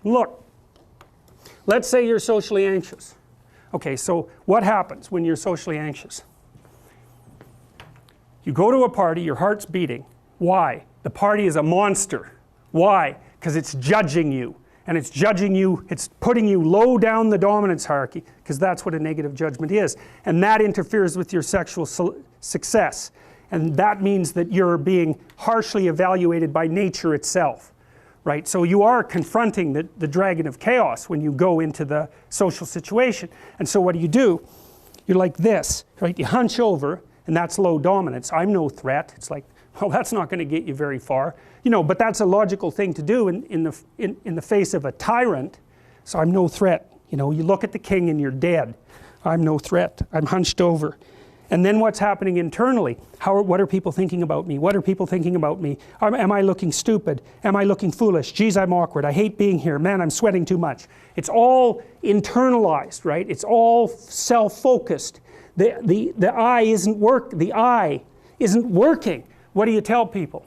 Look, let's say you're socially anxious. Okay, so what happens when you're socially anxious? You go to a party, your heart's beating. Why? The party is a monster. Why? Because it's judging you. And it's judging you, it's putting you low down the dominance hierarchy, because that's what a negative judgment is. And that interferes with your sexual success. And that means that you're being harshly evaluated by nature itself. Right? So you are confronting the dragon of chaos when you go into the social situation. And so what do? You're like this, right? You hunch over, and that's low dominance. I'm no threat. It's like, well, that's not going to get you very far. You know, but that's a logical thing to do in the face of a tyrant. So I'm no threat. You know, you look at the king and you're dead. I'm no threat. I'm hunched over. And then what's happening internally? What are people thinking about me? What are people thinking about me? Am I looking stupid? Am I looking foolish? Geez, I'm awkward. I hate being here. Man, I'm sweating too much. It's all internalized, right? It's all self-focused. The eye isn't working. What do you tell people?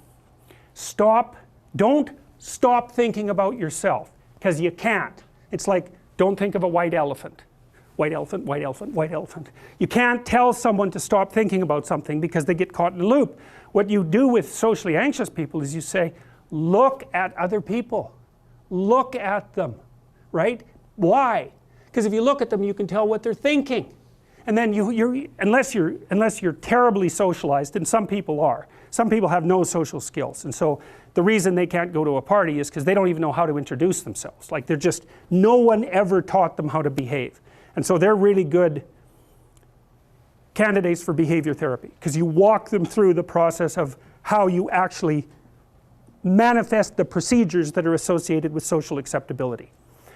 Don't stop thinking about yourself, because you can't. It's like, don't think of a white elephant. White elephant, white elephant, white elephant. You can't tell someone to stop thinking about something because they get caught in a loop. What you do with socially anxious people is you say, look at other people. Look at them, right? Why? Because if you look at them, you can tell what they're thinking. And then unless you're terribly socialized, and some people are. Some people have no social skills, and so the reason they can't go to a party is because they don't even know how to introduce themselves. Like no one ever taught them how to behave. And so they're really good candidates for behavior therapy, because you walk them through the process of how you actually manifest the procedures that are associated with social acceptability.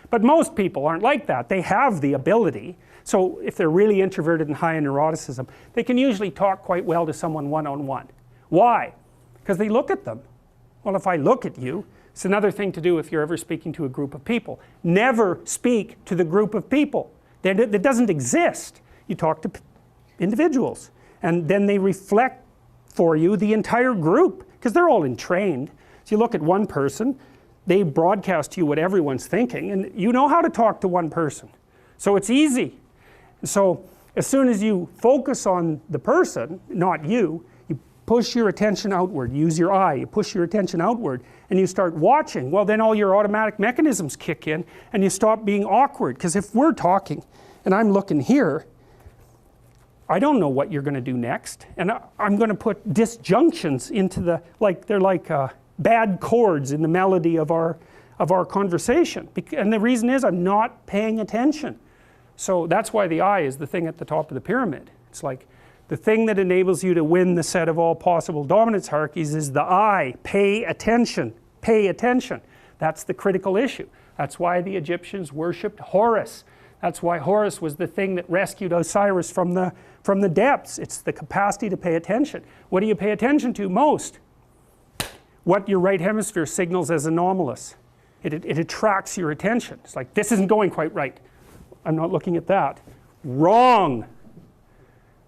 But most people aren't like that. They have the ability. So if they're really introverted and high in neuroticism, they can usually talk quite well to someone one-on-one. Why? Because they look at them. Well, if I look at you, it's another thing to do if you're ever speaking to a group of people. Never speak to the group of people. That doesn't exist. You talk to individuals, and then they reflect for you the entire group, because they're all entrained. So you look at one person, they broadcast to you what everyone's thinking, and you know how to talk to one person. So it's easy. So as soon as you focus on the person, not you, you push your attention outward, use your eye, you push your attention outward, and you start watching. Well, then all your automatic mechanisms kick in, and you stop being awkward. Because if we're talking, and I'm looking here, I don't know what you're going to do next, and I'm going to put disjunctions into they're like bad chords in the melody of our conversation. And the reason is I'm not paying attention. So that's why the eye is the thing at the top of the pyramid. It's like the thing that enables you to win the set of all possible dominance hierarchies is the eye. Pay attention. Pay attention. That's the critical issue. That's why the Egyptians worshipped Horus. That's why Horus was the thing that rescued Osiris from the depths. It's the capacity to pay attention. What do you pay attention to most? What your right hemisphere signals as anomalous. It attracts your attention. It's like, this isn't going quite right. I'm not looking at that. Wrong.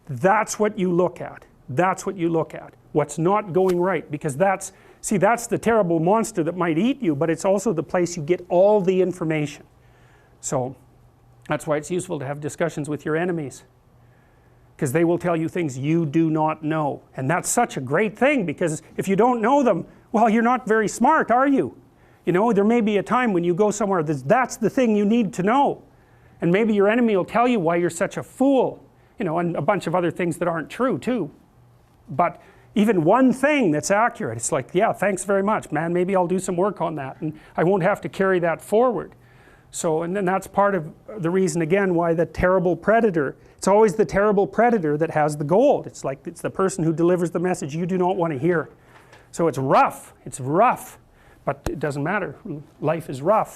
That's what you look at. That's what you look at. What's not going right, because that's the terrible monster that might eat you, but it's also the place you get all the information. So that's why it's useful to have discussions with your enemies, because they will tell you things you do not know. And that's such a great thing, because if you don't know them, well, you're not very smart, are you? You know, there may be a time when you go somewhere that's the thing you need to know. And maybe your enemy will tell you why you're such a fool, you know, and a bunch of other things that aren't true too. But even one thing that's accurate, it's like, yeah, thanks very much, man, maybe I'll do some work on that, and I won't have to carry that forward. So, and then that's part of the reason, again, why the terrible predator, it's always the terrible predator that has the gold. It's like, it's the person who delivers the message you do not want to hear. So it's rough, but it doesn't matter. Life is rough.